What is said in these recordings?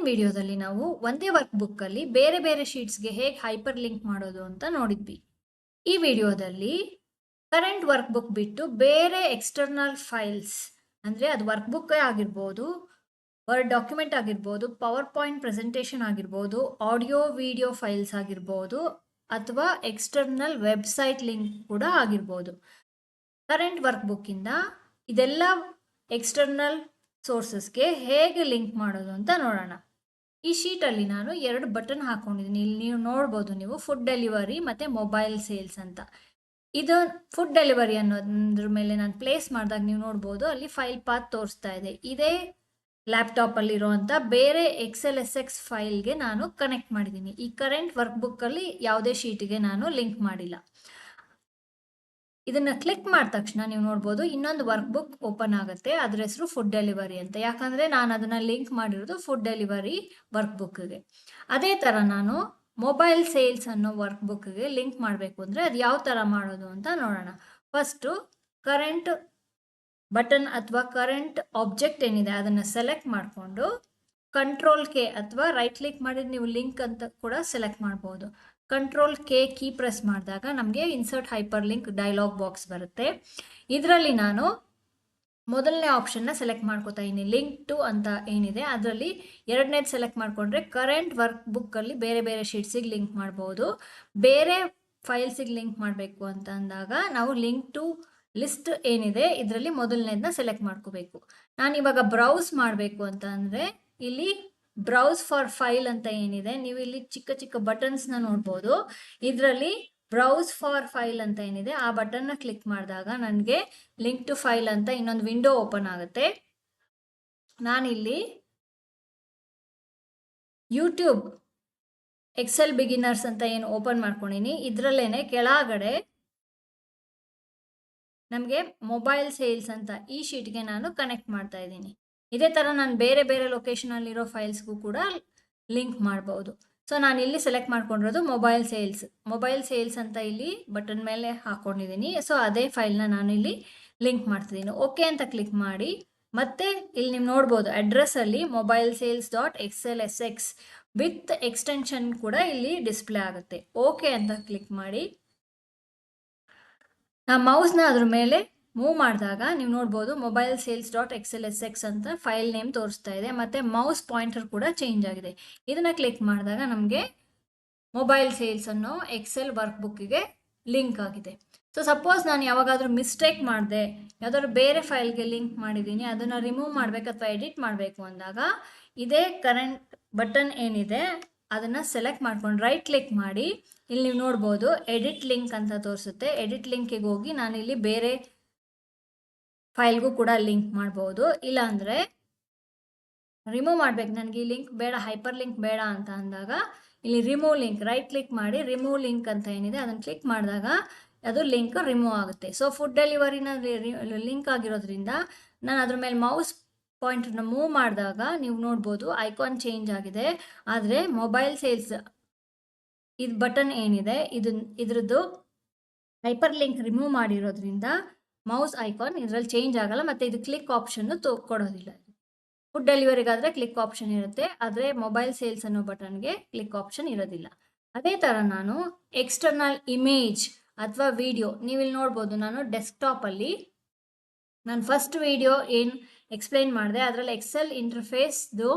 ಹಿಂದಿನ ವಿಡಿಯೋದಲ್ಲಿ ನಾವು ಒಂದೇ ವರ್ಕ್ ಬುಕ್ ಅಲ್ಲಿ ಬೇರೆ ಬೇರೆ ಶೀಟ್ಸ್ಗೆ ಹೇಗೆ ಹೈಪರ್ ಲಿಂಕ್ ಮಾಡೋದು ಅಂತ ನೋಡಿದ್ವಿ. ಈ ವಿಡಿಯೋದಲ್ಲಿ ಕರೆಂಟ್ ವರ್ಕ್ ಬುಕ್ ಬಿಟ್ಟು ಬೇರೆ ಎಕ್ಸ್ಟರ್ನಲ್ ಫೈಲ್ಸ್ ಅಂದ್ರೆ ಅದು ವರ್ಕ್ ಬುಕ್ ಆಗಿರ್ಬೋದು, ವರ್ಡ್ ಡಾಕ್ಯುಮೆಂಟ್ ಆಗಿರ್ಬೋದು, ಪವರ್ ಪಾಯಿಂಟ್ ಪ್ರೆಸೆಂಟೇಷನ್ ಆಗಿರ್ಬೋದು, ಆಡಿಯೋ ವಿಡಿಯೋ ಫೈಲ್ಸ್ ಆಗಿರ್ಬೋದು, ಅಥವಾ ಎಕ್ಸ್ಟರ್ನಲ್ ವೆಬ್ಸೈಟ್ ಲಿಂಕ್ ಕೂಡ ಆಗಿರ್ಬೋದು. ಕರೆಂಟ್ ವರ್ಕ್ ಬುಕ್ ಇಂದ ಇದೆಲ್ಲ ಎಕ್ಸ್ಟರ್ನಲ್ ಸೋರ್ಸಸ್ಗೆ ಹೇಗೆ ಲಿಂಕ್ ಮಾಡೋದು ಅಂತ ನೋಡೋಣ. ಈ ಶೀಟಲ್ಲಿ ನಾನು 2 ಬಟನ್ ಹಾಕೊಂಡಿದ್ದೀನಿ. ಇಲ್ಲಿ ನೀವು ನೋಡ್ಬೋದು, ನೀವು ಫುಡ್ ಡೆಲಿವರಿ ಮತ್ತು ಮೊಬೈಲ್ ಸೇಲ್ಸ್ ಅಂತ. ಇದು ಫುಡ್ ಡೆಲಿವರಿ ಅನ್ನೋದ್ರ ಮೇಲೆ ನಾನು ಪ್ಲೇಸ್ ಮಾಡಿದಾಗ ನೀವು ನೋಡ್ಬೋದು, ಅಲ್ಲಿ ಫೈಲ್ ಪಾತ್ ತೋರಿಸ್ತಾ ಇದೆ. ಇದೇ ಲ್ಯಾಪ್ಟಾಪಲ್ಲಿ ಇರೋವಂಥ ಬೇರೆ XLSX ಫೈಲ್ಗೆ ನಾನು ಕನೆಕ್ಟ್ ಮಾಡಿದ್ದೀನಿ. ಈ ಕರೆಂಟ್ ವರ್ಕ್ ಬುಕ್ಕಲ್ಲಿ ಯಾವುದೇ ಶೀಟಿಗೆ ನಾನು ಲಿಂಕ್ ಮಾಡಿಲ್ಲ. ಇದನ್ನ ಕ್ಲಿಕ್ ಮಾಡಿದ ತಕ್ಷಣ ನೀವು ನೋಡ್ಬೋದು, ಇನ್ನೊಂದು ವರ್ಕ್ ಬುಕ್ ಓಪನ್ ಆಗುತ್ತೆ. ಅದ್ರ ಹೆಸರು ಫುಡ್ ಡೆಲಿವರಿ ಅಂತ. ಯಾಕಂದ್ರೆ ನಾನು ಅದನ್ನ ಲಿಂಕ್ ಮಾಡಿರೋದು ಫುಡ್ ಡೆಲಿವರಿ ವರ್ಕ್ ಬುಕ್ಗೆ. ಅದೇ ತರ ನಾನು ಮೊಬೈಲ್ ಸೇಲ್ಸ್ ಅನ್ನೋ ವರ್ಕ್ ಬುಕ್ಗೆ ಲಿಂಕ್ ಮಾಡಬೇಕು ಅಂದ್ರೆ ಅದು ಯಾವ ತರ ಮಾಡೋದು ಅಂತ ನೋಡೋಣ. ಫಸ್ಟ್ ಕರೆಂಟ್ ಬಟನ್ ಅಥವಾ ಕರೆಂಟ್ ಆಬ್ಜೆಕ್ಟ್ ಏನಿದೆ ಅದನ್ನ ಸೆಲೆಕ್ಟ್ ಮಾಡಿಕೊಂಡು ಕಂಟ್ರೋಲ್ ಕೆ ಅಥವಾ ರೈಟ್ ಕ್ಲಿಕ್ ಮಾಡಿ ನೀವು ಲಿಂಕ್ ಅಂತ ಕೂಡ ಸೆಲೆಕ್ಟ್ ಮಾಡಬಹುದು. ಕಂಟ್ರೋಲ್ ಕೆ ಕೀ ಪ್ರೆಸ್ ಮಾಡಿದಾಗ ನಮಗೆ insert hyperlink dialog box ಬರುತ್ತೆ. ಇದರಲ್ಲಿ ನಾನು ಮೊದಲನೇ ಆಪ್ಷನ್ನ ಸೆಲೆಕ್ಟ್ ಮಾಡ್ಕೋತಾ ಇದ್ದೀನಿ. ಲಿಂಕ್ ಟು ಅಂತ ಏನಿದೆ ಅದರಲ್ಲಿ ಎರಡನೇದು ಸೆಲೆಕ್ಟ್ ಮಾಡಿಕೊಂಡ್ರೆ ಕರೆಂಟ್ ವರ್ಕ್ ಬುಕ್ಕಲ್ಲಿ ಬೇರೆ ಬೇರೆ ಶೀಟ್ಸಿಗೆ ಲಿಂಕ್ ಮಾಡ್ಬೋದು. ಬೇರೆ ಫೈಲ್ಸಿಗೆ ಲಿಂಕ್ ಮಾಡಬೇಕು ಅಂತ ಅಂದಾಗ ನಾವು ಲಿಂಕ್ ಟು ಲಿಸ್ಟ್ ಏನಿದೆ ಇದರಲ್ಲಿ ಮೊದಲನೇದನ್ನ ಸೆಲೆಕ್ಟ್ ಮಾಡ್ಕೋಬೇಕು. ನಾನು ಇವಾಗ ಬ್ರೌಸ್ ಮಾಡಬೇಕು ಅಂತ ಅಂದರೆ ಇಲ್ಲಿ ಬ್ರೌಸ್ ಫಾರ್ ಫೈಲ್ ಅಂತ ಏನಿದೆ, ನೀವು ಇಲ್ಲಿ ಚಿಕ್ಕ ಚಿಕ್ಕ ಬಟನ್ಸ್ನ ನೋಡ್ಬೋದು. ಇದರಲ್ಲಿ ಬ್ರೌಸ್ ಫಾರ್ ಫೈಲ್ ಅಂತ ಏನಿದೆ ಆ ಬಟನ್ನ ಕ್ಲಿಕ್ ಮಾಡಿದಾಗ ನನಗೆ ಲಿಂಕ್ ಟು ಫೈಲ್ ಅಂತ ಇನ್ನೊಂದು ವಿಂಡೋ ಓಪನ್ ಆಗುತ್ತೆ. ನಾನಿಲ್ಲಿ ಯೂಟ್ಯೂಬ್ ಎಕ್ಸೆಲ್ ಬಿಗಿನರ್ಸ್ ಅಂತ ಏನು ಓಪನ್ ಮಾಡ್ಕೊಂಡಿನಿ, ಇದರಲ್ಲೇನೆ ಕೆಳಗಡೆ ನಮಗೆ ಮೊಬೈಲ್ ಸೇಲ್ಸ್ ಅಂತ ಈ ಶೀಟ್ಗೆ ನಾನು ಕನೆಕ್ಟ್ ಮಾಡ್ತಾ ಇದ್ದೀನಿ. ಇದೇ ಥರ ನಾನು ಬೇರೆ ಬೇರೆ ಲೊಕೇಶನಲ್ಲಿರೋ ಫೈಲ್ಸ್ಗೂ ಕೂಡ ಲಿಂಕ್ ಮಾಡ್ಬೋದು. ಸೊ ನಾನು ಇಲ್ಲಿ ಸೆಲೆಕ್ಟ್ ಮಾಡ್ಕೊಂಡಿರೋದು ಮೊಬೈಲ್ ಸೇಲ್ಸ್ ಅಂತ ಇಲ್ಲಿ ಬಟನ್ ಮೇಲೆ ಹಾಕೊಂಡಿದ್ದೀನಿ. ಸೊ ಅದೇ ಫೈಲ್ನ ನಾನು ಇಲ್ಲಿ ಲಿಂಕ್ ಮಾಡ್ತಿದ್ದೀನಿ. ಓಕೆ ಅಂತ ಕ್ಲಿಕ್ ಮಾಡಿ ಮತ್ತೆ ಇಲ್ಲಿ ನೀವು ನೋಡ್ಬೋದು ಅಡ್ರೆಸ್ಸಲ್ಲಿ mobilesales.xlsx ವಿತ್ ಎಕ್ಸ್ಟೆನ್ಷನ್ ಕೂಡ ಇಲ್ಲಿ ಡಿಸ್ಪ್ಲೇ ಆಗುತ್ತೆ. ಓಕೆ ಅಂತ ಕ್ಲಿಕ್ ಮಾಡಿ ನಾ ಮೌಸ್ನ ಅದ್ರ ಮೇಲೆ ಮೂವ್ ಮಾಡಿದಾಗ ನೀವು ನೋಡ್ಬೋದು mobilesales.xlsx ಅಂತ ಫೈಲ್ ನೇಮ್ ತೋರಿಸ್ತಾ ಇದೆ. ಮತ್ತೆ ಮೌಸ್ ಪಾಯಿಂಟರ್ ಕೂಡ ಚೇಂಜ್ ಆಗಿದೆ. ಇದನ್ನ ಕ್ಲಿಕ್ ಮಾಡಿದಾಗ ನಮಗೆ ಮೊಬೈಲ್ ಸೇಲ್ಸ್ ಅನ್ನೋ ಎಕ್ಸೆಲ್ ವರ್ಕ್ ಬುಕ್ಕಿಗೆ ಲಿಂಕ್ ಆಗಿದೆ. ಸೊ ಸಪೋಸ್ ನಾನು ಯಾವಾಗಾದ್ರೂ ಮಿಸ್ಟೇಕ್ ಮಾಡಿದೆ, ಯಾವ್ದಾದ್ರು ಬೇರೆ ಫೈಲ್ಗೆ ಲಿಂಕ್ ಮಾಡಿದ್ದೀನಿ, ಅದನ್ನ ರಿಮೂವ್ ಮಾಡಬೇಕು ಅಥವಾ ಎಡಿಟ್ ಮಾಡಬೇಕು ಅಂದಾಗ ಇದೇ ಕರೆಂಟ್ ಬಟನ್ ಏನಿದೆ ಅದನ್ನ ಸೆಲೆಕ್ಟ್ ಮಾಡ್ಕೊಂಡು ರೈಟ್ ಕ್ಲಿಕ್ ಮಾಡಿ ಇಲ್ಲಿ ನೀವು ನೋಡ್ಬೋದು ಎಡಿಟ್ ಲಿಂಕ್ ಅಂತ ತೋರಿಸುತ್ತೆ. ಎಡಿಟ್ ಲಿಂಕಿಗೆ ಹೋಗಿ ನಾನು ಇಲ್ಲಿ ಬೇರೆ ಫೈಲ್ಗೂ ಕೂಡ ಲಿಂಕ್ ಮಾಡ್ಬೋದು. ಇಲ್ಲ ಅಂದರೆ ರಿಮೂವ್ ಮಾಡ್ಬೇಕು, ನನಗೆ ಈ ಲಿಂಕ್ ಬೇಡ, ಹೈಪರ್ ಲಿಂಕ್ ಬೇಡ ಅಂತ ಅಂದಾಗ ಇಲ್ಲಿ ರಿಮೂವ್ ಲಿಂಕ್ ರೈಟ್ ಕ್ಲಿಕ್ ಮಾಡಿ ರಿಮೂವ್ ಲಿಂಕ್ ಅಂತ ಏನಿದೆ ಅದನ್ನು ಕ್ಲಿಕ್ ಮಾಡಿದಾಗ ಅದು ಲಿಂಕ್ ರಿಮೂವ್ ಆಗುತ್ತೆ. ಸೊ ಫುಡ್ ಡೆಲಿವರಿನ ಲಿಂಕ್ ಆಗಿರೋದ್ರಿಂದ ನಾನು ಅದ್ರ ಮೇಲೆ ಮೌಸ್ ಪಾಯಿಂಟರ್ನ ಮೂವ್ ಮಾಡಿದಾಗ ನೀವು ನೋಡ್ಬೋದು ಐಕಾನ್ ಚೇಂಜ್ ಆಗಿದೆ. ಆದರೆ ಮೊಬೈಲ್ ಸೇಲ್ಸ್ ಇದು ಬಟನ್ ಏನಿದೆ ಇದ್ರದ್ದು ಹೈಪರ್ ಲಿಂಕ್ ರಿಮೂವ್ ಮಾಡಿರೋದ್ರಿಂದ ಮೌಸ್ ಐಕಾನ್ ಇದರಲ್ಲಿ ಚೇಂಜ್ ಆಗಲ್ಲ. ಮತ್ತು ಇದು ಕ್ಲಿಕ್ ಆಪ್ಷನ್ ಕೊಡೋದಿಲ್ಲ. ಫುಡ್ ಡೆಲಿವರಿಗಾದರೆ ಕ್ಲಿಕ್ ಆಪ್ಷನ್ ಇರುತ್ತೆ, ಆದರೆ ಮೊಬೈಲ್ ಸೇಲ್ಸ್ ಅನ್ನೋ ಬಟನ್ಗೆ ಕ್ಲಿಕ್ ಆಪ್ಷನ್ ಇರೋದಿಲ್ಲ. ಅದೇ ಥರ ನಾನು ಎಕ್ಸ್ಟರ್ನಲ್ ಇಮೇಜ್ ಅಥವಾ ವಿಡಿಯೋ ನೀವಿಲ್ಲಿ ನೋಡ್ಬೋದು, ನಾನು ಡೆಸ್ಕ್ಟಾಪಲ್ಲಿ ನಾನು ಫಸ್ಟ್ ವಿಡಿಯೋ ಏನು ಎಕ್ಸ್ಪ್ಲೈನ್ ಮಾಡಿದೆ ಅದರಲ್ಲಿ ಎಕ್ಸೆಲ್ ಇಂಟರ್ಫೇಸ್ದು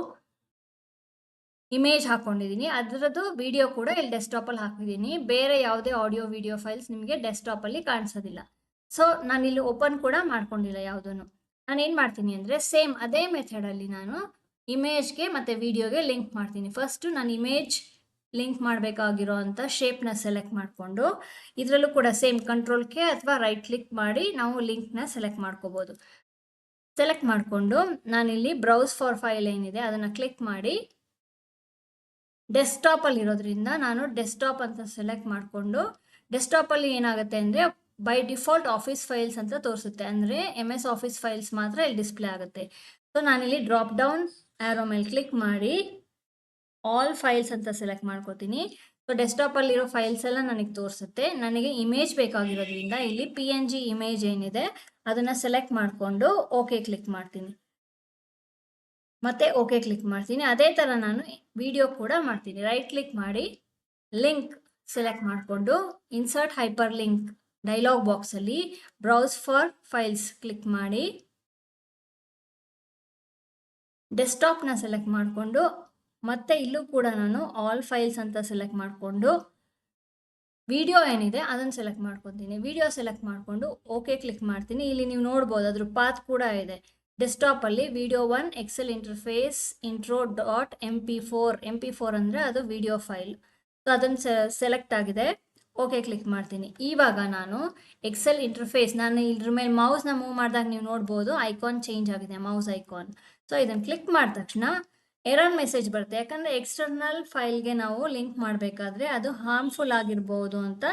ಇಮೇಜ್ ಹಾಕೊಂಡಿದ್ದೀನಿ. ಅದರದ್ದು ವಿಡಿಯೋ ಕೂಡ ಇಲ್ಲಿ ಡೆಸ್ಕ್ಟಾಪಲ್ಲಿ ಹಾಕಿದ್ದೀನಿ. ಬೇರೆ ಯಾವುದೇ ಆಡಿಯೋ ವಿಡಿಯೋ ಫೈಲ್ಸ್ ನಿಮಗೆ ಡೆಸ್ಕ್ಟಾಪಲ್ಲಿ ಕಾಣಿಸೋದಿಲ್ಲ. ಸೊ ನಾನಿಲ್ಲಿ ಓಪನ್ ಕೂಡ ಮಾಡ್ಕೊಂಡಿಲ್ಲ ಯಾವುದನ್ನು. ನಾನು ಏನು ಮಾಡ್ತೀನಿ ಅಂದರೆ ಸೇಮ್ ಅದೇ ಮೆಥಡಲ್ಲಿ ನಾನು ಇಮೇಜ್ಗೆ ಮತ್ತು ವಿಡಿಯೋಗೆ ಲಿಂಕ್ ಮಾಡ್ತೀನಿ. ಫಸ್ಟು ನಾನು ಇಮೇಜ್ ಲಿಂಕ್ ಮಾಡಬೇಕಾಗಿರೋ ಅಂಥ ಶೇಪ್ನ ಸೆಲೆಕ್ಟ್ ಮಾಡಿಕೊಂಡು ಇದರಲ್ಲೂ ಕೂಡ ಸೇಮ್ ಕಂಟ್ರೋಲ್ ಕೆ ಅಥವಾ ರೈಟ್ ಕ್ಲಿಕ್ ಮಾಡಿ ನಾವು ಲಿಂಕ್ನ ಸೆಲೆಕ್ಟ್ ಮಾಡ್ಕೋಬೋದು. ಸೆಲೆಕ್ಟ್ ಮಾಡಿಕೊಂಡು ನಾನಿಲ್ಲಿ ಬ್ರೌಸ್ ಫಾರ್ ಫೈಲ್ ಏನಿದೆ ಅದನ್ನು ಕ್ಲಿಕ್ ಮಾಡಿ ಡೆಸ್ಕ್ಟಾಪಲ್ಲಿ ಇರೋದ್ರಿಂದ ನಾನು ಡೆಸ್ಕ್ಟಾಪ್ ಅಂತ ಸೆಲೆಕ್ಟ್ ಮಾಡಿಕೊಂಡು ಡೆಸ್ಕ್ಟಾಪಲ್ಲಿ ಏನಾಗುತ್ತೆ ಅಂದರೆ ಬೈ ಡಿಫಾಲ್ಟ್ ಆಫೀಸ್ ಫೈಲ್ಸ್ ಅಂತ ತೋರಿಸುತ್ತೆ, ಅಂದರೆ MS ಆಫೀಸ್ ಫೈಲ್ಸ್ ಮಾತ್ರ ಇಲ್ಲಿ ಡಿಸ್ಪ್ಲೇ ಆಗುತ್ತೆ. ಸೊ ನಾನಿಲ್ಲಿ ಡ್ರಾಪ್ ಡೌನ್ ಆ್ಯರೋ ಮೇಲೆ ಕ್ಲಿಕ್ ಮಾಡಿ ಆಲ್ ಫೈಲ್ಸ್ ಅಂತ ಸೆಲೆಕ್ಟ್ ಮಾಡ್ಕೋತೀನಿ. ಸೊ ಡೆಸ್ಕ್ಟಾಪಲ್ಲಿರೋ ಫೈಲ್ಸ್ ಎಲ್ಲ ನನಗೆ ತೋರಿಸುತ್ತೆ. ನನಗೆ ಇಮೇಜ್ ಬೇಕಾಗಿರೋದ್ರಿಂದ ಇಲ್ಲಿ PNG ಇಮೇಜ್ ಏನಿದೆ ಅದನ್ನು ಸೆಲೆಕ್ಟ್ ಮಾಡಿಕೊಂಡು ಓಕೆ ಕ್ಲಿಕ್ ಮಾಡ್ತೀನಿ. ಮತ್ತೆ ಓಕೆ ಕ್ಲಿಕ್ ಮಾಡ್ತೀನಿ. ಅದೇ ಥರ ನಾನು ವಿಡಿಯೋ ಕೂಡ ಮಾಡ್ತೀನಿ. ರೈಟ್ ಕ್ಲಿಕ್ ಮಾಡಿ ಲಿಂಕ್ ಸೆಲೆಕ್ಟ್ ಮಾಡಿಕೊಂಡು ಇನ್ಸರ್ಟ್ ಹೈಪರ್ ಲಿಂಕ್ ಡೈಲಾಗ್ ಬಾಕ್ಸಲ್ಲಿ ಬ್ರೌಸ್ ಫಾರ್ ಫೈಲ್ಸ್ ಕ್ಲಿಕ್ ಮಾಡಿ ಡೆಸ್ಕ್ಟಾಪ್ನ ಸೆಲೆಕ್ಟ್ ಮಾಡಿಕೊಂಡು ಮತ್ತೆ ಇಲ್ಲೂ ಕೂಡ ನಾನು ಆಲ್ ಫೈಲ್ಸ್ ಅಂತ ಸೆಲೆಕ್ಟ್ ಮಾಡಿಕೊಂಡು ವಿಡಿಯೋ ಏನಿದೆ ಅದನ್ನು ಸೆಲೆಕ್ಟ್ ಮಾಡ್ಕೊತೀನಿ. ವಿಡಿಯೋ ಸೆಲೆಕ್ಟ್ ಮಾಡಿಕೊಂಡು ಓಕೆ ಕ್ಲಿಕ್ ಮಾಡ್ತೀನಿ. ಇಲ್ಲಿ ನೀವು ನೋಡ್ಬೋದು ಅದ್ರ ಪಾತ್ ಕೂಡ ಇದೆ. ಡೆಸ್ಕ್ಟಾಪಲ್ಲಿ video 1 Excel interface intro .mp4 ಅಂದರೆ ಅದು ವಿಡಿಯೋ ಫೈಲ್. ಸೊ ಅದನ್ನು ಸೆಲೆಕ್ಟ್ ಆಗಿದೆ. ಓಕೆ ಕ್ಲಿಕ್ ಮಾಡ್ತೀನಿ. ಇವಾಗ ನಾನು ಎಕ್ಸೆಲ್ ಇಂಟರ್ಫೇಸ್ ನಾನು ಇದ್ರ ಮೇಲೆ ಮೌಸ್ನ ಮೂವ್ ಮಾಡಿದಾಗ ನೀವು ನೋಡ್ಬೋದು ಐಕಾನ್ ಚೇಂಜ್ ಆಗಿದೆ, ಮೌಸ್ ಐಕಾನ್. ಸೊ ಇದನ್ನು ಕ್ಲಿಕ್ ಮಾಡಿದ ತಕ್ಷಣ ಎರರ್ ಮೆಸೇಜ್ ಬರುತ್ತೆ. ಯಾಕಂದರೆ ಎಕ್ಸ್ಟರ್ನಲ್ ಫೈಲ್ಗೆ ನಾವು ಲಿಂಕ್ ಮಾಡಬೇಕಾದ್ರೆ ಅದು ಹಾರ್ಮ್ಫುಲ್ ಆಗಿರ್ಬೋದು ಅಂತ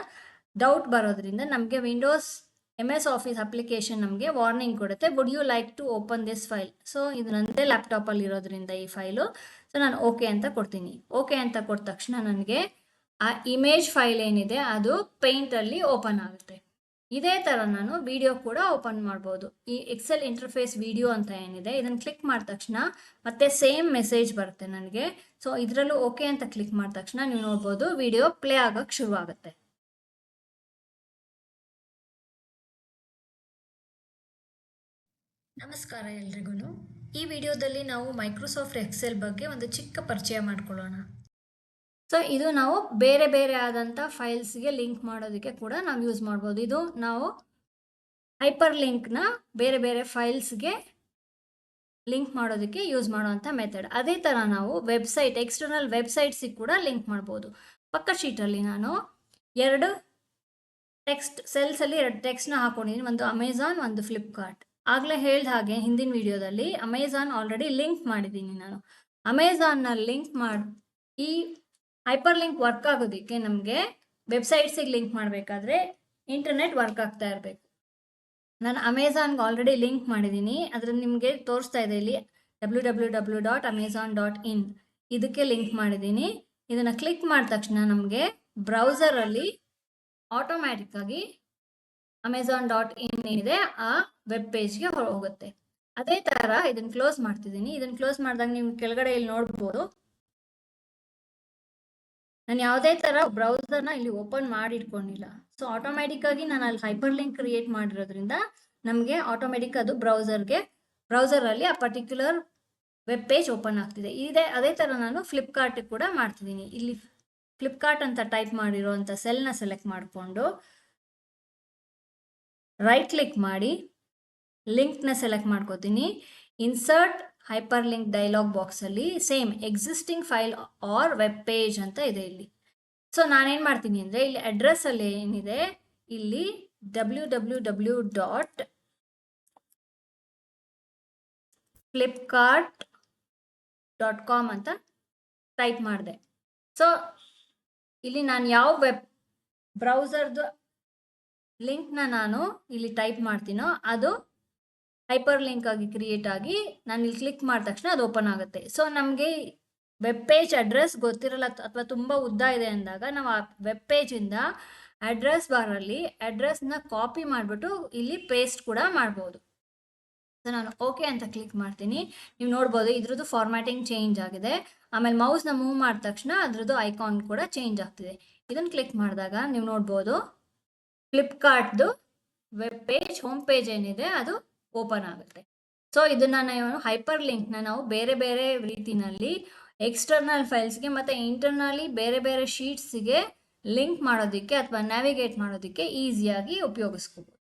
ಡೌಟ್ ಬರೋದ್ರಿಂದ ನಮಗೆ ವಿಂಡೋಸ್ MS ಆಫೀಸ್ ಅಪ್ಲಿಕೇಶನ್ ನಮಗೆ ವಾರ್ನಿಂಗ್ ಕೊಡುತ್ತೆ. Would you like to open this file? So ಇದು ನನ್ನದೇ ಲ್ಯಾಪ್ಟಾಪಲ್ಲಿ ಇರೋದ್ರಿಂದ ಈ ಫೈಲು. ಸೊ ನಾನು ಓಕೆ ಅಂತ ಕೊಡ್ತೀನಿ. ಓಕೆ ಅಂತ ಕೊಟ್ಟ ತಕ್ಷಣ ನನಗೆ ಆ ಇಮೇಜ್ ಫೈಲ್ ಏನಿದೆ ಅದು ಪೇಂಟಲ್ಲಿ ಓಪನ್ ಆಗುತ್ತೆ. ಇದೇ ಥರ ನಾನು ವಿಡಿಯೋ ಕೂಡ ಓಪನ್ ಮಾಡ್ಬೋದು. ಈ ಎಕ್ಸೆಲ್ ಇಂಟರ್ಫೇಸ್ ವಿಡಿಯೋ ಅಂತ ಏನಿದೆ ಇದನ್ನು ಕ್ಲಿಕ್ ಮಾಡಿದ ತಕ್ಷಣ ಮತ್ತೆ ಸೇಮ್ ಮೆಸೇಜ್ ಬರುತ್ತೆ ನನಗೆ. ಸೊ ಇದರಲ್ಲೂ ಓಕೆ ಅಂತ ಕ್ಲಿಕ್ ಮಾಡಿದ ತಕ್ಷಣ ನೀವು ನೋಡ್ಬೋದು ವಿಡಿಯೋ ಪ್ಲೇ ಆಗೋಕ್ಕೆ ಶುರು ಆಗುತ್ತೆ. ನಮಸ್ಕಾರ ಎಲ್ರಿಗೂ. ಈ ವಿಡಿಯೋದಲ್ಲಿ ನಾವು ಮೈಕ್ರೋಸಾಫ್ಟ್ ಎಕ್ಸೆಲ್ ಬಗ್ಗೆ ಒಂದು ಚಿಕ್ಕ ಪರಿಚಯ ಮಾಡ್ಕೊಳ್ಳೋಣ. ಸೊ ಇದು ನಾವು ಬೇರೆ ಬೇರೆ ಆದಂಥ ಫೈಲ್ಸ್ಗೆ ಲಿಂಕ್ ಮಾಡೋದಕ್ಕೆ ಕೂಡ ನಾವು ಯೂಸ್ ಮಾಡ್ಬೋದು. ಇದು ನಾವು ಹೈಪರ್ ಲಿಂಕ್ನ ಬೇರೆ ಬೇರೆ ಫೈಲ್ಸ್ಗೆ ಲಿಂಕ್ ಮಾಡೋದಕ್ಕೆ ಯೂಸ್ ಮಾಡೋವಂಥ ಮೆಥಡ್. ಅದೇ ಥರ ನಾವು ವೆಬ್ಸೈಟ್ ಎಕ್ಸ್ಟರ್ನಲ್ ವೆಬ್ಸೈಟ್ಸಿಗೆ ಕೂಡ ಲಿಂಕ್ ಮಾಡ್ಬೋದು. ಪಕ್ಕ ಶೀಟಲ್ಲಿ ನಾನು 2 ಟೆಕ್ಸ್ಟ್ ಸೆಲ್ಸಲ್ಲಿ 2 ಟೆಕ್ಸ್ಟ್ನ ಹಾಕೊಂಡಿದ್ದೀನಿ. ಒಂದು ಅಮೆಝಾನ್, ಒಂದು ಫ್ಲಿಪ್ಕಾರ್ಟ್. ಆಗಲೇ ಹೇಳ್ದ ಹಾಗೆ ಹಿಂದಿನ ವಿಡಿಯೋದಲ್ಲಿ ಅಮೆಝಾನ್ ಆಲ್ರೆಡಿ ಲಿಂಕ್ ಮಾಡಿದ್ದೀನಿ ನಾನು. ಅಮೆಝಾನ್ನ ಲಿಂಕ್ ಮಾಡಿ ಈ ಹೈಪರ್ ಲಿಂಕ್ ವರ್ಕ್ ಆಗೋದಕ್ಕೆ ನಮಗೆ ವೆಬ್ಸೈಟ್ಸಿಗೆ ಲಿಂಕ್ ಮಾಡಬೇಕಾದ್ರೆ ಇಂಟರ್ನೆಟ್ ವರ್ಕ್ ಆಗ್ತಾ ಇರಬೇಕು. ನಾನು ಅಮೆಝಾನ್ಗೆ ಆಲ್ರೆಡಿ ಲಿಂಕ್ ಮಾಡಿದ್ದೀನಿ. ಅದನ್ನು ನಿಮಗೆ ತೋರಿಸ್ತಾ ಇದೆ ಇಲ್ಲಿ www.amazon.in ಇದಕ್ಕೆ ಲಿಂಕ್ ಮಾಡಿದ್ದೀನಿ. ಇದನ್ನು ಕ್ಲಿಕ್ ಮಾಡಿದ ತಕ್ಷಣ ನಮಗೆ ಬ್ರೌಸರಲ್ಲಿ ಆಟೋಮ್ಯಾಟಿಕ್ಕಾಗಿ amazon.in ಏನಿದೆ ಆ ವೆಬ್ ಪೇಜ್ಗೆ ಹೋಗುತ್ತೆ. ಅದೇ ಥರ ಇದನ್ನು ಕ್ಲೋಸ್ ಮಾಡ್ತಿದ್ದೀನಿ. ಇದನ್ನು ಕ್ಲೋಸ್ ಮಾಡಿದಾಗ ನೀವು ಕೆಳಗಡೆ ಇಲ್ಲಿ ನೋಡ್ಬೋದು ನಾನು ಯಾವುದೇ ಥರ ಬ್ರೌಸರ್ನ ಇಲ್ಲಿ ಓಪನ್ ಮಾಡಿಟ್ಕೊಂಡಿಲ್ಲ. ಸೊ ಆಟೋಮ್ಯಾಟಿಕ್ಕಾಗಿ ನಾನು ಅಲ್ಲಿ ಹೈಪರ್ ಲಿಂಕ್ ಕ್ರಿಯೇಟ್ ಮಾಡಿರೋದ್ರಿಂದ ನಮಗೆ ಆಟೋಮೆಟಿಕ್ ಅದು ಬ್ರೌಸರಲ್ಲಿ ಆ ಪರ್ಟಿಕ್ಯುಲರ್ ವೆಬ್ ಪೇಜ್ ಓಪನ್ ಆಗ್ತಿದೆ. ಅದೇ ಥರ ನಾನು ಫ್ಲಿಪ್ಕಾರ್ಟಿಗೆ ಕೂಡ ಮಾಡ್ತಿದ್ದೀನಿ. ಇಲ್ಲಿ ಫ್ಲಿಪ್ಕಾರ್ಟ್ ಅಂತ ಟೈಪ್ ಮಾಡಿರೋಂಥ ಸೆಲ್ನ ಸೆಲೆಕ್ಟ್ ಮಾಡಿಕೊಂಡು ರೈಟ್ ಕ್ಲಿಕ್ ಮಾಡಿ ಲಿಂಕ್ನ ಸೆಲೆಕ್ಟ್ ಮಾಡ್ಕೋತೀನಿ. ಇನ್ಸರ್ಟ್ ಹೈಪರ್ ಲಿಂಕ್ ಡೈಲಾಗ್ ಬಾಕ್ಸಲ್ಲಿ same existing file or web page ಅಂತ ಇದೆ ಇಲ್ಲಿ. ಸೊ ನಾನೇನು ಮಾಡ್ತೀನಿ ಅಂದರೆ ಇಲ್ಲಿ ಅಡ್ರೆಸ್ಸಲ್ಲಿ ಏನಿದೆ ಇಲ್ಲಿ www.flipkart.com ಅಂತ ಟೈಪ್ ಮಾಡಿದೆ. ಸೊ ಇಲ್ಲಿ ನಾನು ಯಾವ ವೆಬ್ ಬ್ರೌಸರ್ದು ಲಿಂಕ್ನ ನಾನು ಇಲ್ಲಿ ಟೈಪ್ ಮಾಡ್ತೀನೋ ಅದು ಹೈಪರ್ ಲಿಂಕ್ ಆಗಿ ಕ್ರಿಯೇಟ್ ಆಗಿ ನಾನು ಇಲ್ಲಿ ಕ್ಲಿಕ್ ಮಾಡಿದ ತಕ್ಷಣ ಅದು ಓಪನ್ ಆಗುತ್ತೆ. ಸೊ ನಮಗೆ ವೆಬ್ ಪೇಜ್ ಅಡ್ರೆಸ್ ಗೊತ್ತಿರಲ್ಲ ಅಥವಾ ತುಂಬ ಉದ್ದ ಇದೆ ಅಂದಾಗ ನಾವು ಆ ವೆಬ್ ಪೇಜಿಂದ ಅಡ್ರೆಸ್ ಬಾರಲ್ಲಿ ಅಡ್ರೆಸ್ನ ಕಾಪಿ ಮಾಡಿಬಿಟ್ಟು ಇಲ್ಲಿ ಪೇಸ್ಟ್ ಕೂಡ ಮಾಡ್ಬೋದು. ಸೊ ನಾನು ಓಕೆ ಅಂತ ಕ್ಲಿಕ್ ಮಾಡ್ತೀನಿ. ನೀವು ನೋಡ್ಬೋದು ಇದ್ರದ್ದು ಫಾರ್ಮ್ಯಾಟಿಂಗ್ ಚೇಂಜ್ ಆಗಿದೆ. ಆಮೇಲೆ ಮೌಸ್ನ ಮೂವ್ ಮಾಡಿದ ತಕ್ಷಣ ಅದ್ರದ್ದು ಐಕಾನ್ ಕೂಡ ಚೇಂಜ್ ಆಗ್ತಿದೆ. ಇದನ್ನು ಕ್ಲಿಕ್ ಮಾಡಿದಾಗ ನೀವು ನೋಡ್ಬೋದು ಫ್ಲಿಪ್ಕಾರ್ಟ್ದು ವೆಬ್ ಪೇಜ್ ಹೋಮ್ ಪೇಜ್ ಏನಿದೆ ಅದು ಓಪನ್ ಆಗುತ್ತೆ. ಸೊ ಇದನ್ನು ನಾವು ಹೈಪರ್ ಲಿಂಕ್ನ ನಾವು ಬೇರೆ ಬೇರೆ ರೀತಿಯಲ್ಲಿ ಎಕ್ಸ್ಟರ್ನಲ್ ಫೈಲ್ಸ್ಗೆ ಮತ್ತು ಇಂಟರ್ನಲಿ ಬೇರೆ ಬೇರೆ ಶೀಟ್ಸಿಗೆ ಲಿಂಕ್ ಮಾಡೋದಕ್ಕೆ ಅಥವಾ ನ್ಯಾವಿಗೇಟ್ ಮಾಡೋದಕ್ಕೆ ಈಸಿಯಾಗಿ ಉಪಯೋಗಿಸ್ಕೋಬೋದು.